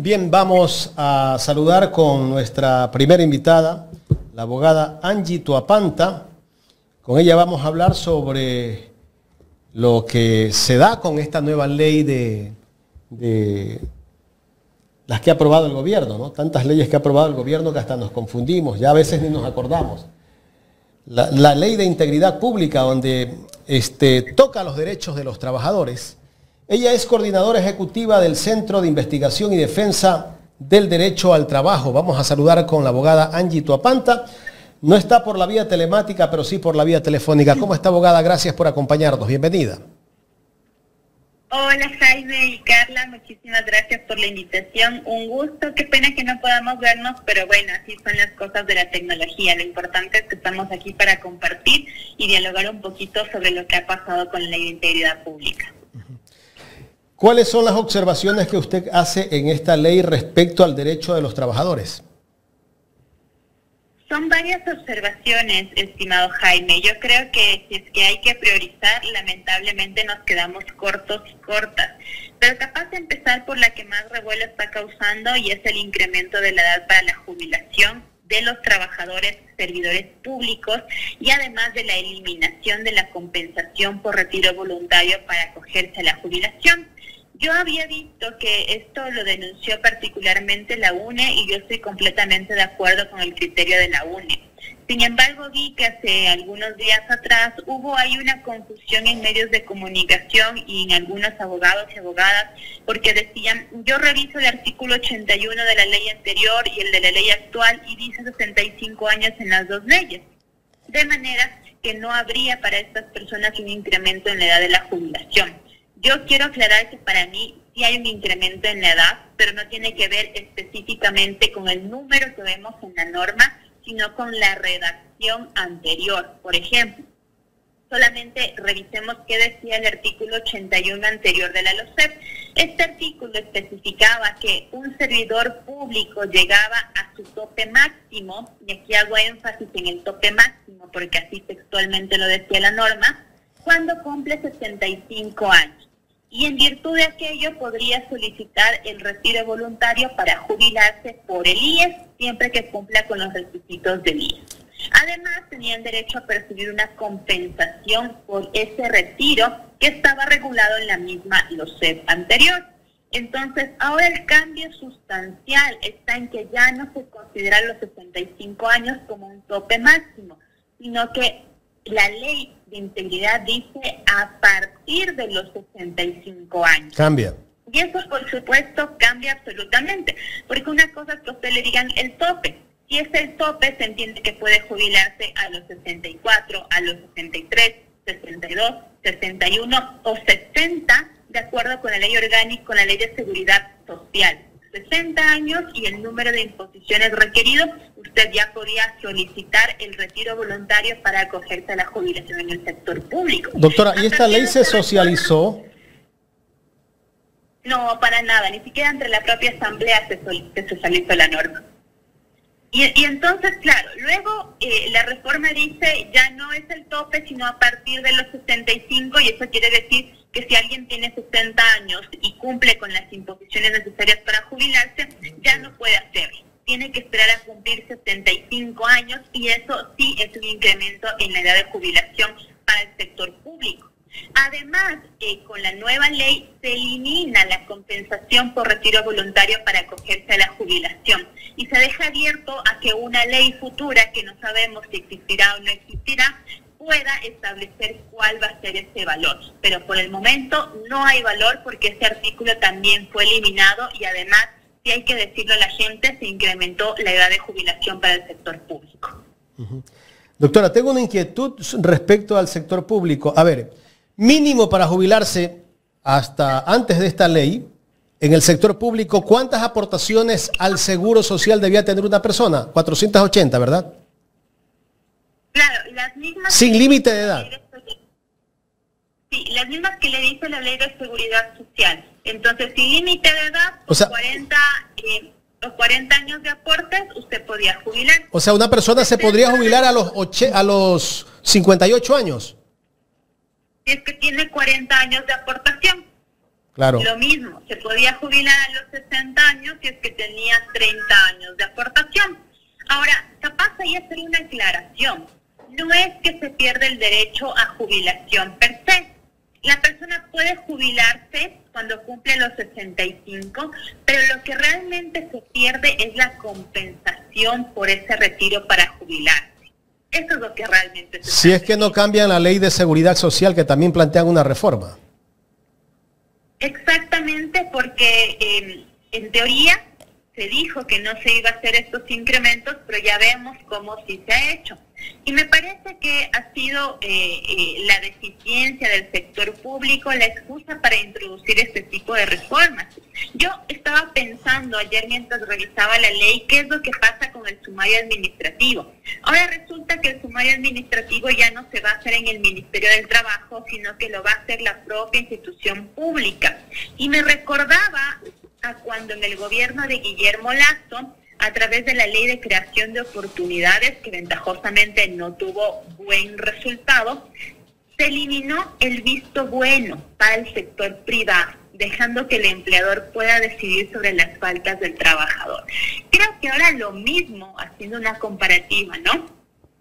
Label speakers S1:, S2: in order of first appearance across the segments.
S1: Bien, vamos a saludar con nuestra primera invitada, la abogada Angie Tuapanta. Con ella vamos a hablar sobre lo que se da con esta nueva ley de las que ha aprobado el gobierno, ¿no? Tantas leyes que ha aprobado el gobierno que hasta nos confundimos, ya a veces ni nos acordamos. La ley de integridad pública, donde toca los derechos de los trabajadores. Ella es coordinadora ejecutiva del Centro de Investigación y Defensa del Derecho al Trabajo. Vamos a saludar con la abogada Angie Tuapanta. No está por la vía telemática, pero sí por la vía telefónica. ¿Cómo está, abogada? Gracias por acompañarnos. Bienvenida.
S2: Hola, Jaime y Carla. Muchísimas gracias por la invitación. Un gusto. Qué pena que no podamos vernos, pero bueno, así son las cosas de la tecnología. Lo importante es que estamos aquí para compartir y dialogar un poquito sobre lo que ha pasado con la Ley de Integridad Pública.
S1: ¿Cuáles son las observaciones que usted hace en esta ley respecto al derecho de los trabajadores?
S2: Son varias observaciones, estimado Jaime. Yo creo que si es que hay que priorizar, lamentablemente nos quedamos cortos y cortas. Pero capaz de empezar por la que más revuelo está causando, y es el incremento de la edad para la jubilación de los trabajadores servidores públicos, y además de la eliminación de la compensación por retiro voluntario para acogerse a la jubilación. Yo había visto que esto lo denunció particularmente la UNE y yo estoy completamente de acuerdo con el criterio de la UNE. Sin embargo, vi que hace algunos días atrás hubo ahí una confusión en medios de comunicación y en algunos abogados y abogadas, porque decían, yo reviso el artículo 81 de la ley anterior y el de la ley actual y dice 65 años en las dos leyes. De manera que no habría para estas personas un incremento en la edad de la jubilación. Yo quiero aclarar que para mí sí hay un incremento en la edad, pero no tiene que ver específicamente con el número que vemos en la norma, sino con la redacción anterior. Por ejemplo, solamente revisemos qué decía el artículo 81 anterior de la LOCEP. Este artículo especificaba que un servidor público llegaba a su tope máximo, y aquí hago énfasis en el tope máximo porque así textualmente lo decía la norma, cuando cumple 65 años. Y en virtud de aquello podría solicitar el retiro voluntario para jubilarse por el IES, siempre que cumpla con los requisitos del IES. Además, tenían derecho a percibir una compensación por ese retiro que estaba regulado en la misma LOCEP anterior. Entonces, ahora el cambio sustancial está en que ya no se consideran los 65 años como un tope máximo, sino que la ley de integridad dice a partir de los 65 años.
S1: Cambia.
S2: Y eso, por supuesto, cambia absolutamente. Porque una cosa es que a usted le digan el tope. Si es el tope, se entiende que puede jubilarse a los 64, a los 63, 62, 61 o 60, de acuerdo con la ley orgánica, con la ley de seguridad social. 60 años y el número de imposiciones requerido, usted ya podía solicitar el retiro voluntario para acogerse a la jubilación en el sector público.
S1: Doctora, ¿y esta ley se socializó?
S2: No, para nada, ni siquiera entre la propia asamblea se socializó la norma. Y entonces, claro, luego la reforma dice ya no es el tope, sino a partir de los 65, y eso quiere decir que si alguien tiene 60 años y cumple con las imposiciones necesarias para jubilarse, ya no puede hacerlo. Tiene que esperar a cumplir 75 años y eso sí es un incremento en la edad de jubilación para el sector público. Además, con la nueva ley se elimina la compensación por retiro voluntario para acogerse a la jubilación y se deja abierto a que una ley futura, que no sabemos si existirá o no existirá, pueda establecer cuál va a ser ese valor. Pero por el momento no hay valor porque ese artículo también fue eliminado y además, si hay que decirlo a la gente, se incrementó la edad de jubilación para el sector público.
S1: Doctora, tengo una inquietud respecto al sector público. A ver, mínimo para jubilarse hasta antes de esta ley, en el sector público, ¿cuántas aportaciones al seguro social debía tener una persona? 480, ¿verdad?
S2: Claro, las mismas...
S1: Sin límite de edad.
S2: Sí, las mismas que le dice la ley de seguridad social. Entonces, sin límite de edad,
S1: o sea,
S2: 40 años de aportes, usted podía jubilar.
S1: O sea, una persona se podría jubilar a los 58 años.
S2: Si es que tiene 40 años de aportación.
S1: Claro.
S2: Lo mismo, se podía jubilar a los 60 años si es que tenía 30 años de aportación. Ahora, capaz ahí hacer una aclaración. No es que se pierda el derecho a jubilación per se. La persona puede jubilarse cuando cumple los 65, pero lo que realmente se pierde es la compensación por ese retiro para jubilarse. Eso es lo que realmente se
S1: Si es que no cambian la ley de seguridad social, que también plantean una reforma.
S2: Exactamente, porque en teoría se dijo que no se iba a hacer estos incrementos, pero ya vemos cómo sí se ha hecho. Y me parece que ha sido la deficiencia del sector público la excusa para introducir este tipo de reformas. Yo estaba pensando ayer mientras revisaba la ley, ¿qué es lo que pasa con el sumario administrativo? Ahora resulta que el sumario administrativo ya no se va a hacer en el Ministerio del Trabajo, sino que lo va a hacer la propia institución pública. Y me recordaba a cuando en el gobierno de Guillermo Lasso, a través de la ley de creación de oportunidades, que ventajosamente no tuvo buen resultado, se eliminó el visto bueno para el sector privado, dejando que el empleador pueda decidir sobre las faltas del trabajador. Creo que ahora lo mismo, haciendo una comparativa, ¿no?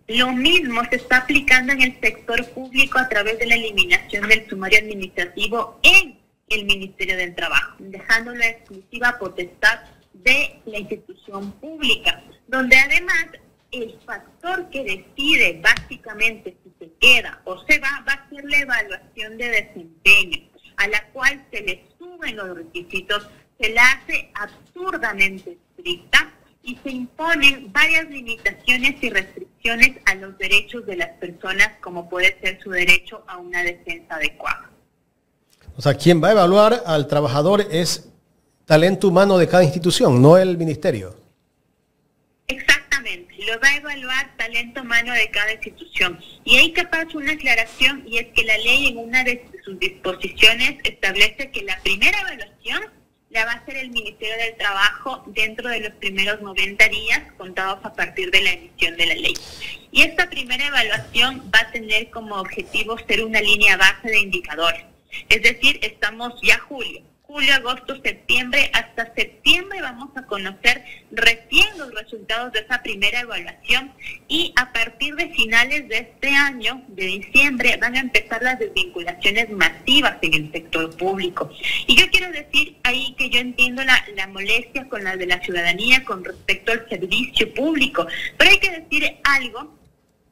S2: Lo mismo se está aplicando en el sector público a través de la eliminación del sumario administrativo en el Ministerio del Trabajo, dejando la exclusiva potestad de la institución pública, donde además el factor que decide básicamente si se queda o se va a ser la evaluación de desempeño, a la cual se le suben los requisitos, se la hace absurdamente estricta y se imponen varias limitaciones y restricciones a los derechos de las personas, como puede ser su derecho a una defensa adecuada.
S1: O sea, quien va a evaluar al trabajador es talento humano de cada institución, no el ministerio.
S2: Exactamente, lo va a evaluar talento humano de cada institución. Y ahí capaz una aclaración, y es que la ley en una de sus disposiciones establece que la primera evaluación la va a hacer el Ministerio del Trabajo dentro de los primeros 90 días contados a partir de la emisión de la ley. Y esta primera evaluación va a tener como objetivo ser una línea base de indicadores. Es decir, estamos ya julio, agosto, septiembre, hasta septiembre vamos a conocer recién los resultados de esa primera evaluación y a partir de finales de este año, de diciembre, van a empezar las desvinculaciones masivas en el sector público. Y yo quiero decir ahí que yo entiendo la molestia con la de la ciudadanía con respecto al servicio público, pero hay que decir algo,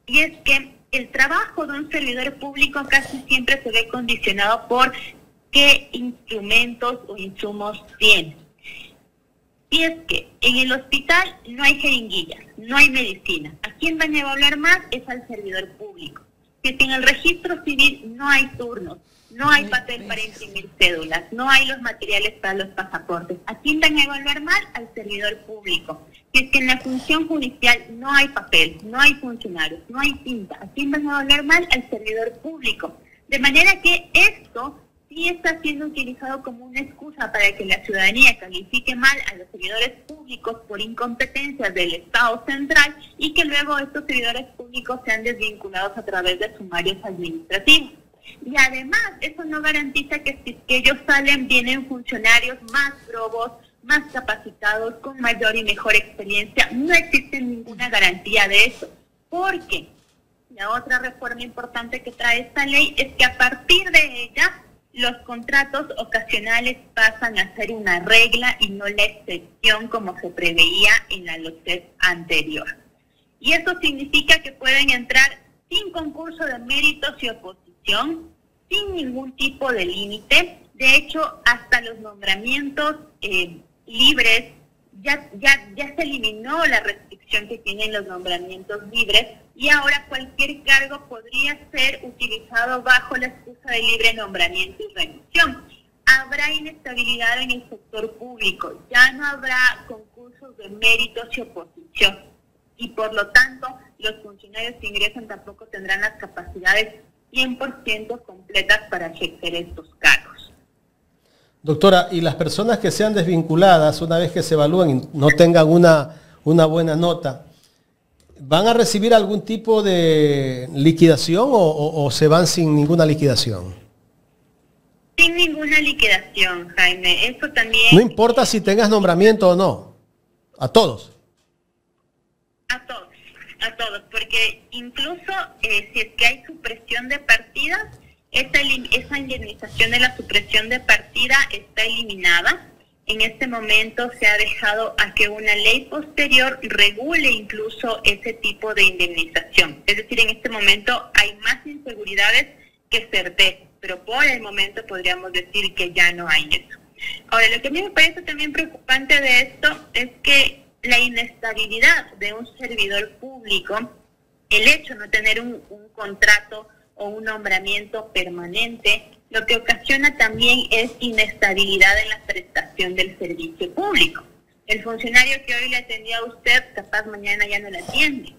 S2: y es que el trabajo de un servidor público casi siempre se ve condicionado por qué instrumentos o insumos tiene. Y es que en el hospital no hay jeringuillas, no hay medicina. ¿A quién van a evaluar más? Es al servidor público. Que si en el registro civil no hay turnos, no hay papel para imprimir cédulas, no hay los materiales para los pasaportes, ¿a quién van a evaluar mal? Al servidor público. Si es que en la función judicial no hay papel, no hay funcionarios, no hay tinta, ¿a quién van a evaluar mal? Al servidor público. De manera que esto sí está siendo utilizado como una excusa para que la ciudadanía califique mal a los servidores públicos por incompetencias del Estado central y que luego estos servidores públicos sean desvinculados a través de sumarios administrativos. Y además, eso no garantiza que si que ellos salen, vienen funcionarios más probos, más capacitados, con mayor y mejor experiencia. No existe ninguna garantía de eso, porque la otra reforma importante que trae esta ley es que a partir de ella, los contratos ocasionales pasan a ser una regla y no la excepción como se preveía en la LOCEP anterior. Y eso significa que pueden entrar sin concurso de méritos y oposición, sin ningún tipo de límite. De hecho, hasta los nombramientos libres, ya se eliminó la restricción que tienen los nombramientos libres y ahora cualquier cargo podría ser utilizado bajo la excusa de libre nombramiento y reelección. Habrá inestabilidad en el sector público, ya no habrá concursos de méritos y oposición y por lo tanto los funcionarios que ingresan tampoco tendrán las capacidades 100% completas para ejercer estos cargos.
S1: Doctora, ¿y las personas que sean desvinculadas una vez que se evalúen y no tengan una buena nota, van a recibir algún tipo de liquidación o se van sin ninguna liquidación?
S2: Sin ninguna liquidación, Jaime. Eso también...
S1: No importa si tengas nombramiento o no. A todos.
S2: A todos, porque incluso si es que hay supresión de partidas, esa indemnización de la supresión de partida está eliminada. En este momento se ha dejado a que una ley posterior regule incluso ese tipo de indemnización. Es decir, en este momento hay más inseguridades que certezas, pero por el momento podríamos decir que ya no hay eso. Ahora, lo que a mí me parece también preocupante de esto es que la inestabilidad de un servidor público, el hecho de no tener un contrato o un nombramiento permanente, lo que ocasiona también es inestabilidad en la prestación del servicio público. El funcionario que hoy le atendía a usted, capaz mañana ya no le atiende.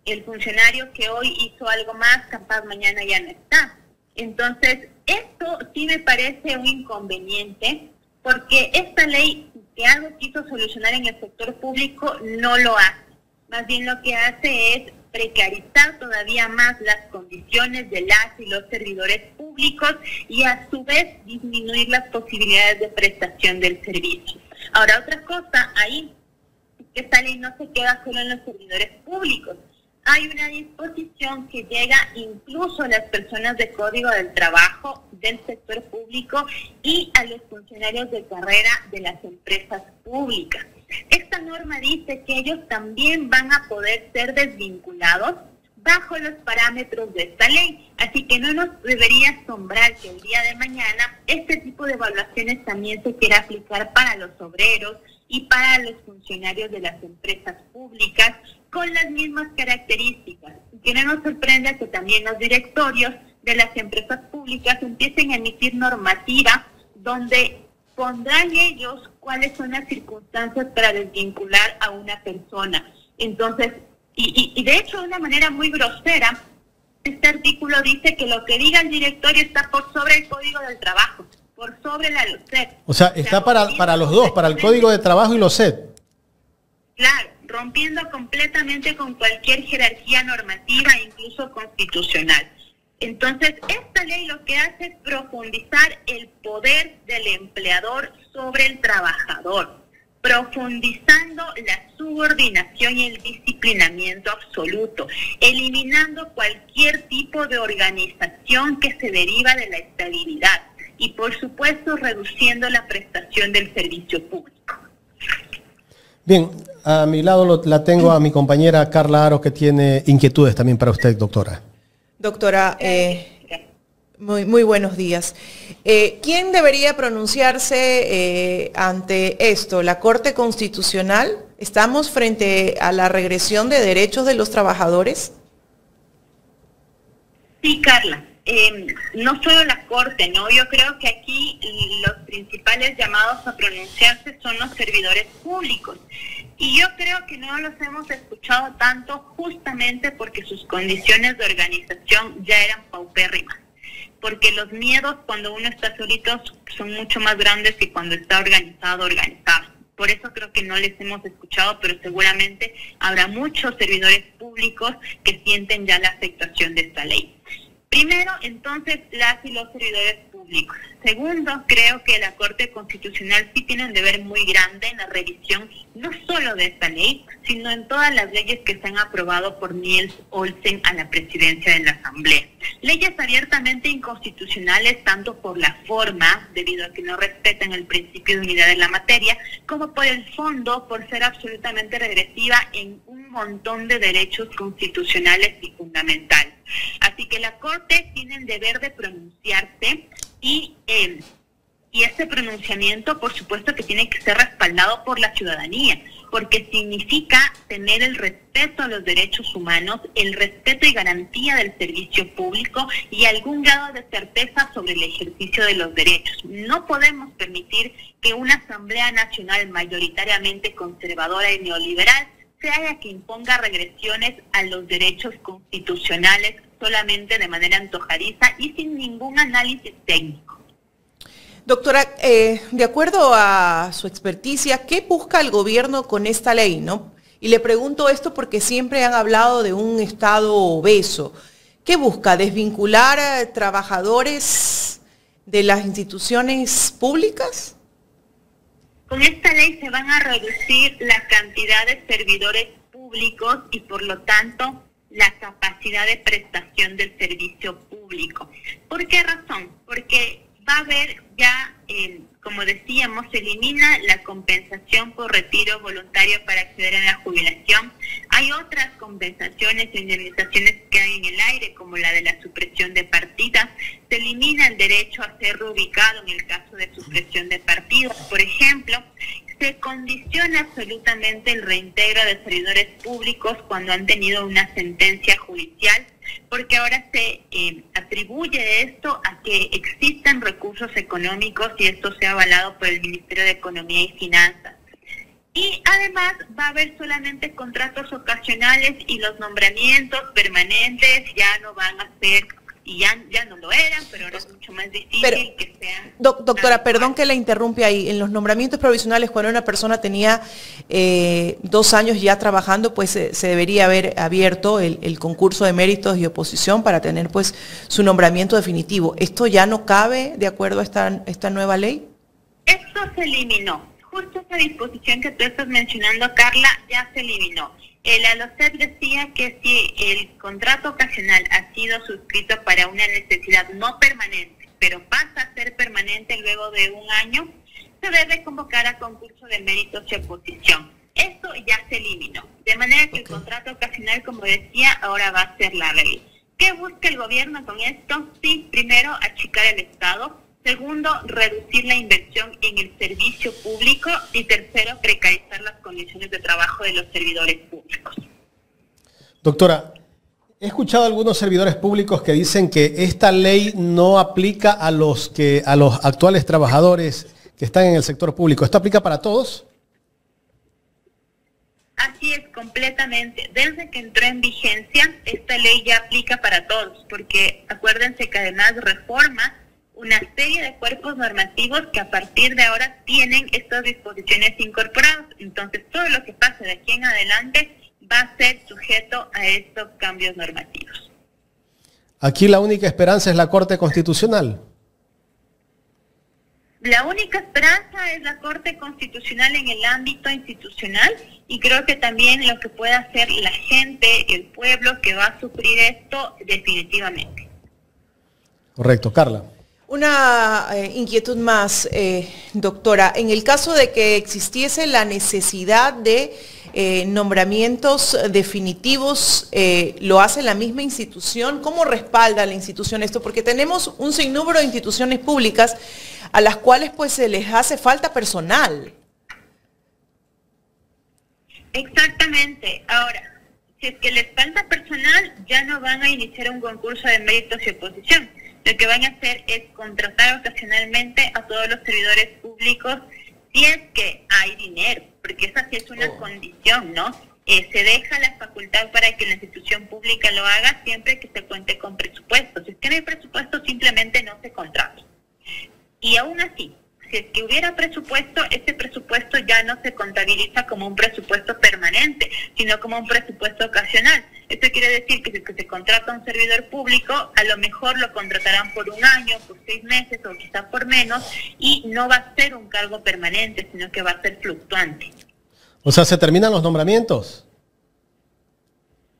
S2: El funcionario que hoy hizo algo más, capaz mañana ya no está. Entonces, esto sí me parece un inconveniente, porque esta ley que algo quiso solucionar en el sector público no lo hace. Más bien lo que hace es precarizar todavía más las condiciones de las y los servidores públicos y a su vez disminuir las posibilidades de prestación del servicio. Ahora, otra cosa ahí, que esta ley no se queda solo en los servidores públicos. Hay una disposición que llega incluso a las personas de Código del Trabajo del sector público y a los funcionarios de carrera de las empresas públicas. Esta norma dice que ellos también van a poder ser desvinculados bajo los parámetros de esta ley. Así que no nos debería asombrar que el día de mañana este tipo de evaluaciones también se quiera aplicar para los obreros y para los funcionarios de las empresas públicas con las mismas características. Que no nos sorprenda que también los directorios de las empresas públicas empiecen a emitir normativa donde pondrán ellos cuáles son las circunstancias para desvincular a una persona. Entonces, y de hecho de una manera muy grosera, este artículo dice que lo que diga el directorio está por sobre el Código del Trabajo, por sobre la LOCET.
S1: O sea, está para los dos, para el Código de Trabajo y LOCET.
S2: Claro, rompiendo completamente con cualquier jerarquía normativa, incluso constitucional. Entonces, esta ley lo que hace es profundizar el poder del empleador sobre el trabajador, profundizando la subordinación y el disciplinamiento absoluto, eliminando cualquier tipo de organización que se deriva de la estabilidad y, por supuesto, reduciendo la prestación del servicio público.
S1: Bien, a mi lado la tengo a mi compañera Carla Aro, que tiene inquietudes también para usted, doctora.
S3: Doctora, muy buenos días. ¿Quién debería pronunciarse ante esto? ¿La Corte Constitucional? ¿Estamos frente a la regresión de derechos de los trabajadores?
S2: Sí, Carla. No solo la Corte, ¿no? Yo creo que aquí los principales llamados a pronunciarse son los servidores públicos. Y yo creo que no los hemos escuchado tanto justamente porque sus condiciones de organización ya eran paupérrimas. Porque los miedos cuando uno está solito son mucho más grandes que cuando está organizado. Por eso creo que no les hemos escuchado, pero seguramente habrá muchos servidores públicos que sienten ya la afectación de esta ley. Primero, entonces, las y los servidores públicos. Segundo, creo que la Corte Constitucional sí tiene un deber muy grande en la revisión, no solo de esta ley, sino en todas las leyes que se han aprobado por Niels Olsen a la presidencia de la Asamblea. Leyes abiertamente inconstitucionales, tanto por la forma, debido a que no respetan el principio de unidad de la materia, como por el fondo, por ser absolutamente regresiva en un montón de derechos constitucionales y fundamentales. Así que la Corte tiene el deber de pronunciarse y este pronunciamiento, por supuesto, que tiene que ser respaldado por la ciudadanía, porque significa tener el respeto a los derechos humanos, el respeto y garantía del servicio público y algún grado de certeza sobre el ejercicio de los derechos. No podemos permitir que una Asamblea Nacional mayoritariamente conservadora y neoliberal sea que imponga regresiones a los derechos constitucionales solamente de manera antojadiza y sin ningún análisis técnico.
S3: Doctora, de acuerdo a su experticia, ¿qué busca el gobierno con esta ley, no? Y le pregunto esto porque siempre han hablado de un Estado obeso. ¿Qué busca? ¿Desvincular a trabajadores de las instituciones públicas?
S2: Con esta ley se van a reducir la cantidad de servidores públicos y por lo tanto la capacidad de prestación del servicio público. ¿Por qué razón? Porque va a haber ya, como decíamos, se elimina la compensación por retiro voluntario para acceder a la jubilación. Hay otras compensaciones e indemnizaciones que hay en el aire, como la de la supresión de partidas. Se elimina el derecho a ser reubicado en el caso de supresión de partidas. Por ejemplo, se condiciona absolutamente el reintegro de servidores públicos cuando han tenido una sentencia judicial, porque ahora se atribuye esto a que existan recursos económicos y esto sea avalado por el Ministerio de Economía y Finanzas. Y además va a haber solamente contratos ocasionales y los nombramientos permanentes ya no van a ser, y ya no lo eran, pero ahora es mucho más difícil que sean.
S3: Doctora, perdón que la interrumpe ahí. En los nombramientos provisionales, cuando una persona tenía 2 años ya trabajando, pues se debería haber abierto el concurso de méritos y oposición para tener pues su nombramiento definitivo. ¿Esto ya no cabe de acuerdo a esta nueva ley?
S2: Esto se eliminó. Justo esa disposición que tú estás mencionando, Carla, ya se eliminó. El ALOCEP decía que si el contrato ocasional ha sido suscrito para una necesidad no permanente, pero pasa a ser permanente luego de 1 año, se debe convocar a concurso de méritos y oposición. Esto ya se eliminó. De manera que el contrato ocasional, como decía, ahora va a ser la ley. ¿Qué busca el gobierno con esto? Sí, primero, achicar el Estado. Segundo, reducir la inversión en el servicio público. Y tercero, precarizar las condiciones de trabajo de los servidores públicos.
S1: Doctora, he escuchado a algunos servidores públicos que dicen que esta ley no aplica a los actuales trabajadores que están en el sector público. ¿Esto aplica para todos?
S2: Así es, completamente. Desde que entró en vigencia, esta ley ya aplica para todos, porque acuérdense que además reforma una serie de cuerpos normativos que a partir de ahora tienen estas disposiciones incorporadas. Entonces, todo lo que pase de aquí en adelante va a ser sujeto a estos cambios normativos.
S1: Aquí la única esperanza es la Corte Constitucional.
S2: La única esperanza es la Corte Constitucional en el ámbito institucional y creo que también lo que puede hacer la gente, el pueblo que va a sufrir esto definitivamente.
S1: Correcto, Carla.
S3: Una inquietud más, doctora. En el caso de que existiese la necesidad de nombramientos definitivos, ¿lo hace la misma institución? ¿Cómo respalda la institución esto? Porque tenemos un sinnúmero de instituciones públicas a las cuales pues se les hace falta personal.
S2: Exactamente. Ahora, si es que les falta personal, ya no van a iniciar un concurso de méritos y oposición. Lo que van a hacer es contratar ocasionalmente a todos los servidores públicos si es que hay dinero, porque esa sí es una condición, ¿no? Se deja la facultad para que la institución pública lo haga siempre que se cuente con presupuesto. Si es que no hay presupuesto, simplemente no se contrata. Y aún así, si es que hubiera presupuesto, ese presupuesto ya no se contabiliza como un presupuesto permanente, sino como un presupuesto ocasional. Esto quiere decir que si se contrata a un servidor público, a lo mejor lo contratarán por 1 año, por 6 meses o quizá por menos, y no va a ser un cargo permanente, sino que va a ser fluctuante.
S1: O sea, ¿se terminan los nombramientos?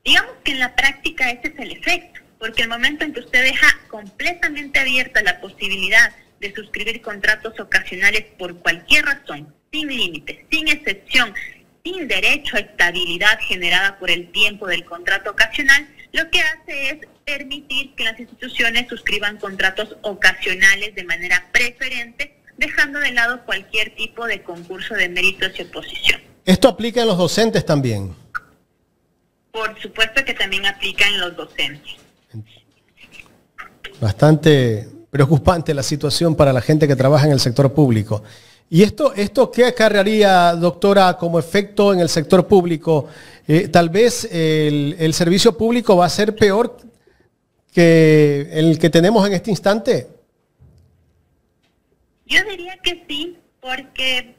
S2: Digamos que en la práctica ese es el efecto, porque el momento en que usted deja completamente abierta la posibilidad de suscribir contratos ocasionales por cualquier razón, sin límites, sin excepción, sin derecho a estabilidad generada por el tiempo del contrato ocasional, lo que hace es permitir que las instituciones suscriban contratos ocasionales de manera preferente, dejando de lado cualquier tipo de concurso de méritos y oposición.
S1: ¿Esto aplica en los docentes también?
S2: Por supuesto que también aplica en los docentes.
S1: Bastante preocupante la situación para la gente que trabaja en el sector público. ¿Y esto qué acarrearía, doctora, como efecto en el sector público? Tal vez el servicio público va a ser peor que el que tenemos en este instante.
S2: Yo diría que sí, porque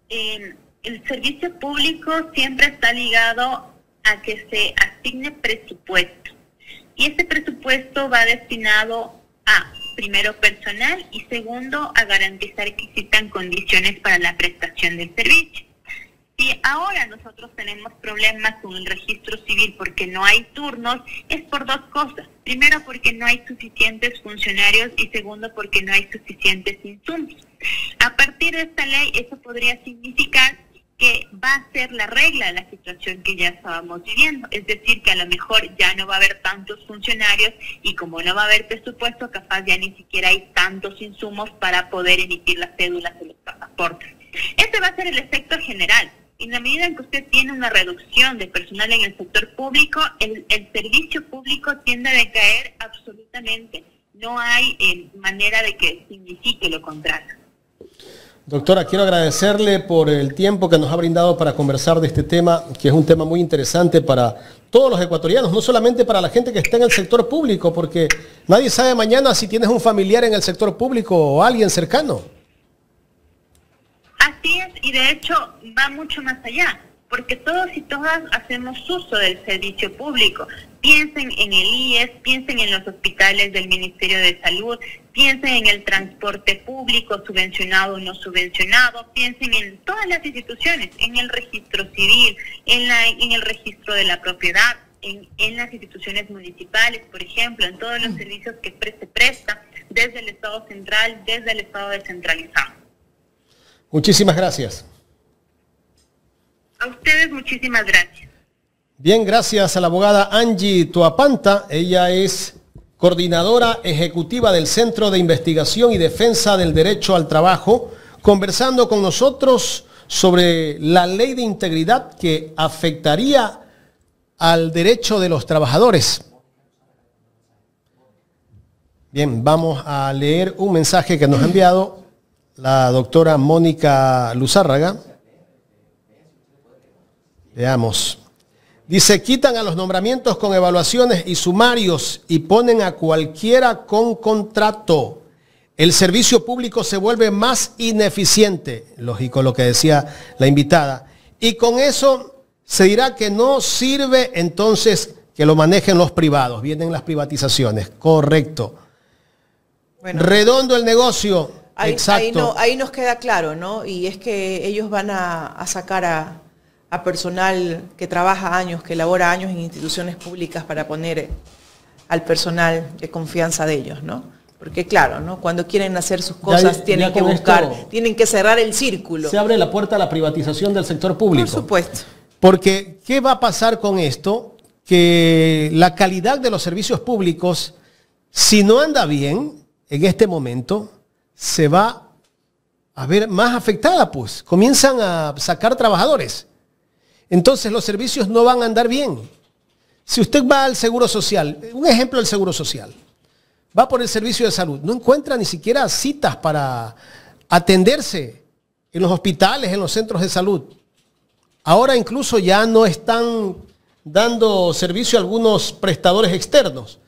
S2: el servicio público siempre está ligado a que se asigne presupuesto. Y ese presupuesto va destinado a primero, personal y segundo, a garantizar que existan condiciones para la prestación del servicio. Si ahora nosotros tenemos problemas con el registro civil porque no hay turnos, es por dos cosas. Primero, porque no hay suficientes funcionarios y segundo, porque no hay suficientes insumos. A partir de esta ley, eso podría significar que va a ser la regla de la situación que ya estábamos viviendo. Es decir, que a lo mejor ya no va a haber tantos funcionarios y como no va a haber presupuesto, capaz ya ni siquiera hay tantos insumos para poder emitir las cédulas de los pasaportes. Este va a ser el efecto general. En la medida en que usted tiene una reducción de personal en el sector público, el servicio público tiende a decaer absolutamente. No hay manera de que signifique lo contrario.
S1: Doctora, quiero agradecerle por el tiempo que nos ha brindado para conversar de este tema, que es un tema muy interesante para todos los ecuatorianos, no solamente para la gente que está en el sector público, porque nadie sabe mañana si tienes un familiar en el sector público o alguien cercano.
S2: Así es, y de hecho va mucho más allá, porque todos y todas hacemos uso del servicio público. Piensen en el IES, piensen en los hospitales del Ministerio de Salud, piensen en el transporte público subvencionado o no subvencionado, piensen en todas las instituciones, en el registro civil, en el registro de la propiedad, en las instituciones municipales, por ejemplo, en todos los servicios que se prestan desde el Estado central, desde el Estado descentralizado.
S1: Muchísimas gracias.
S2: A ustedes muchísimas gracias.
S1: Bien, gracias a la abogada Angie Tuapanta. Ella es coordinadora ejecutiva del Centro de Investigación y Defensa del Derecho al Trabajo, conversando con nosotros sobre la ley de integridad que afectaría al derecho de los trabajadores. Bien, vamos a leer un mensaje que nos ha enviado la doctora Mónica Luzárraga. Veamos. Dice, quitan a los nombramientos con evaluaciones y sumarios y ponen a cualquiera con contrato. El servicio público se vuelve más ineficiente. Lógico lo que decía la invitada. Y con eso se dirá que no sirve, entonces que lo manejen los privados. Vienen las privatizaciones. Correcto. Bueno, redondo el negocio. Exacto.
S3: Ahí nos queda claro, ¿no? Y es que ellos van a sacar a personal que trabaja años, que labora años en instituciones públicas para poner al personal de confianza de ellos, ¿no? Porque claro, ¿no? Cuando quieren hacer sus cosas tienen que buscar, tienen que cerrar el círculo.
S1: Se abre la puerta a la privatización del sector público.
S3: Por supuesto.
S1: Porque, ¿qué va a pasar con esto? Que la calidad de los servicios públicos, si no anda bien en este momento, se va a ver más afectada, pues. Comienzan a sacar trabajadores. Entonces los servicios no van a andar bien. Si usted va al Seguro Social, un ejemplo del Seguro Social, va por el servicio de salud, no encuentra ni siquiera citas para atenderse en los hospitales, en los centros de salud. Ahora incluso ya no están dando servicio a algunos prestadores externos.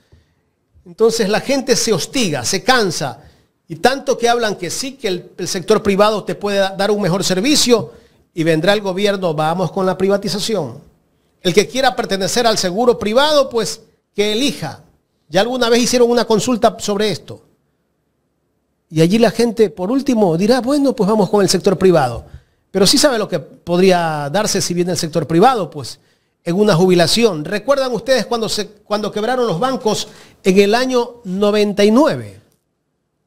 S1: Entonces la gente se hostiga, se cansa. Y tanto que hablan que sí, que el sector privado te puede dar un mejor servicio y vendrá el gobierno, vamos con la privatización. El que quiera pertenecer al seguro privado, pues que elija. Ya alguna vez hicieron una consulta sobre esto. Y allí la gente, por último, dirá, bueno, pues vamos con el sector privado. Pero sí sabe lo que podría darse si viene el sector privado, pues en una jubilación. ¿Recuerdan ustedes cuando quebraron los bancos en el año 99?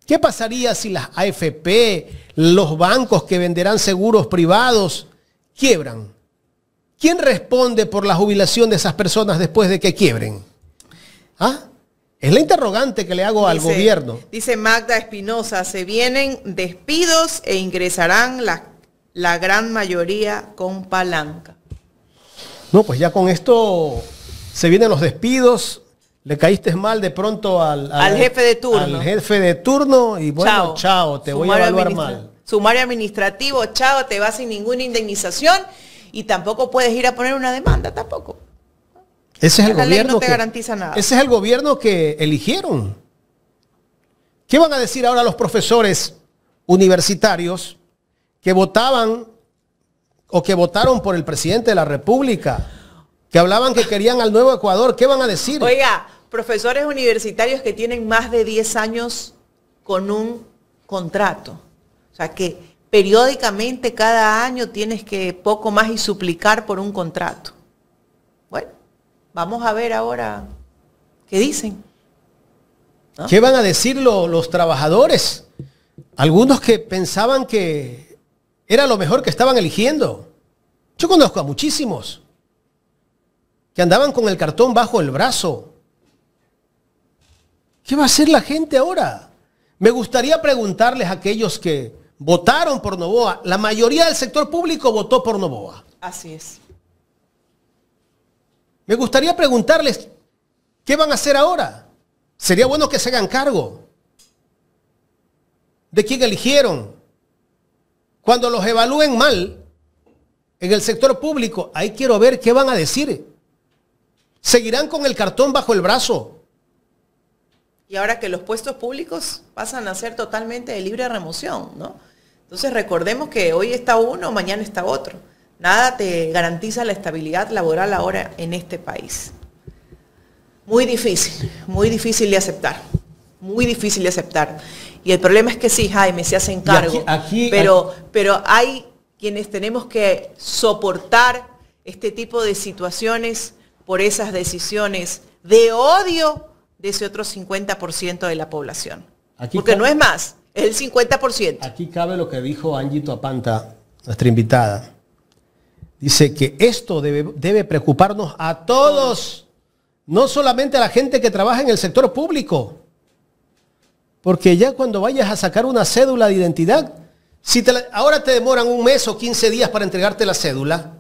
S1: ¿Qué pasaría si las AFP, los bancos que venderán seguros privados, quiebran? ¿Quién responde por la jubilación de esas personas después de que quiebren? ¿Ah? Es la interrogante que le hago al gobierno.
S3: Dice Magda Espinosa, se vienen despidos e ingresarán la gran mayoría con palanca.
S1: No, pues ya con esto se vienen los despidos. Le caíste mal de pronto al
S3: jefe de turno.
S1: Al jefe de turno y bueno, chao, te voy a evaluar mal.
S3: Sumario administrativo, chao, te vas sin ninguna indemnización y tampoco puedes ir a poner una demanda tampoco.
S1: Ese es el gobierno.
S3: La ley no te garantiza nada.
S1: Ese es el gobierno que eligieron. ¿Qué van a decir ahora los profesores universitarios que votaban o que votaron por el presidente de la República? Que hablaban que querían al nuevo Ecuador. ¿Qué van a decir?
S3: Oiga, profesores universitarios que tienen más de 10 años con un contrato. O sea que periódicamente cada año tienes que poco más y suplicar por un contrato. Bueno, vamos a ver ahora qué dicen, ¿no?
S1: ¿Qué van a decir los trabajadores? Algunos que pensaban que era lo mejor que estaban eligiendo. Yo conozco a muchísimos que andaban con el cartón bajo el brazo. ¿Qué va a hacer la gente ahora? Me gustaría preguntarles a aquellos que votaron por Noboa. La mayoría del sector público votó por Noboa.
S3: Así es.
S1: Me gustaría preguntarles, ¿qué van a hacer ahora? Sería bueno que se hagan cargo de quién eligieron. Cuando los evalúen mal en el sector público, ahí quiero ver qué van a decir. ¿Seguirán con el cartón bajo el brazo?
S3: Y ahora que los puestos públicos pasan a ser totalmente de libre remoción, ¿no? Entonces recordemos que hoy está uno, mañana está otro. Nada te garantiza la estabilidad laboral ahora en este país. Muy difícil de aceptar. Muy difícil de aceptar. Y el problema es que sí, Jaime, se hacen cargo. Pero hay quienes tenemos que soportar este tipo de situaciones por esas decisiones de odio de ese otro 50% de la población. Porque no es más, es el 50%.
S1: Aquí cabe lo que dijo Angie Tuapanta, nuestra invitada. Dice que esto debe preocuparnos a todos, no solamente a la gente que trabaja en el sector público. Porque ya cuando vayas a sacar una cédula de identidad, ahora te demoran 1 mes o 15 días para entregarte la cédula,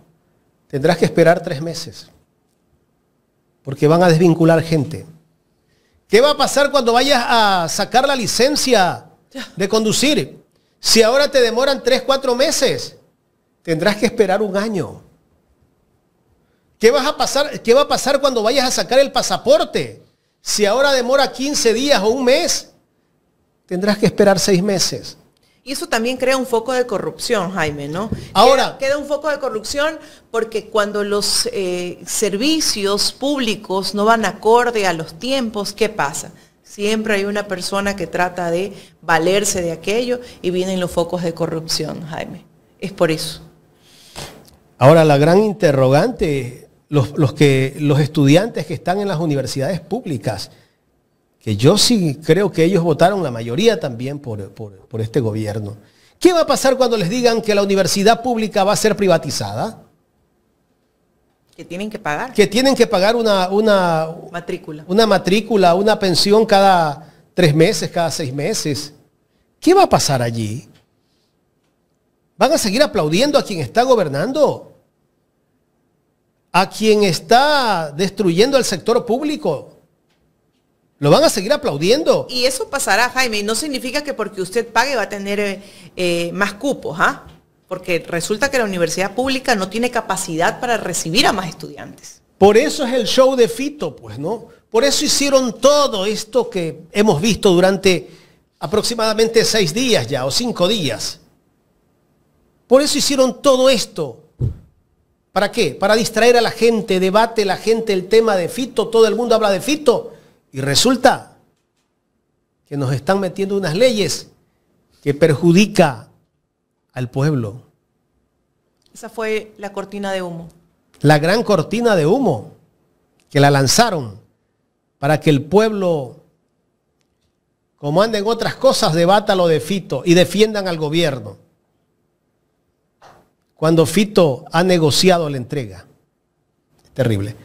S1: tendrás que esperar 3 meses. Porque van a desvincular gente. ¿Qué va a pasar cuando vayas a sacar la licencia de conducir? Si ahora te demoran 3, 4 meses, tendrás que esperar 1 año. ¿Qué va a pasar cuando vayas a sacar el pasaporte? Si ahora demora 15 días o 1 mes, tendrás que esperar 6 meses.
S3: Y eso también crea un foco de corrupción, Jaime, ¿no?
S1: Ahora,
S3: queda un foco de corrupción porque cuando los servicios públicos no van acorde a los tiempos, ¿qué pasa? Siempre hay una persona que trata de valerse de aquello y vienen los focos de corrupción, Jaime. Es por eso.
S1: Ahora, la gran interrogante, los estudiantes que están en las universidades públicas, que yo sí creo que ellos votaron la mayoría también por este gobierno. ¿Qué va a pasar cuando les digan que la universidad pública va a ser privatizada?
S3: Que tienen que pagar.
S1: Que tienen que pagar una matrícula, una pensión cada 3 meses, cada 6 meses. ¿Qué va a pasar allí? ¿Van a seguir aplaudiendo a quien está gobernando? ¿A quien está destruyendo el sector público? ¿Lo van a seguir aplaudiendo?
S3: Y eso pasará, Jaime. No significa que porque usted pague va a tener más cupos, ¿ah? Porque resulta que la universidad pública no tiene capacidad para recibir a más estudiantes.
S1: Por eso es el show de Fito, pues, ¿no? Por eso hicieron todo esto que hemos visto durante aproximadamente 6 días ya, o 5 días. Por eso hicieron todo esto. ¿Para qué? Para distraer a la gente, debate la gente el tema de Fito, todo el mundo habla de Fito. Y resulta que nos están metiendo unas leyes que perjudica al pueblo.
S3: Esa fue la cortina de humo.
S1: La gran cortina de humo que la lanzaron para que el pueblo, como anda en otras cosas, debata lo de Fito y defiendan al gobierno. Cuando Fito ha negociado la entrega. Es terrible.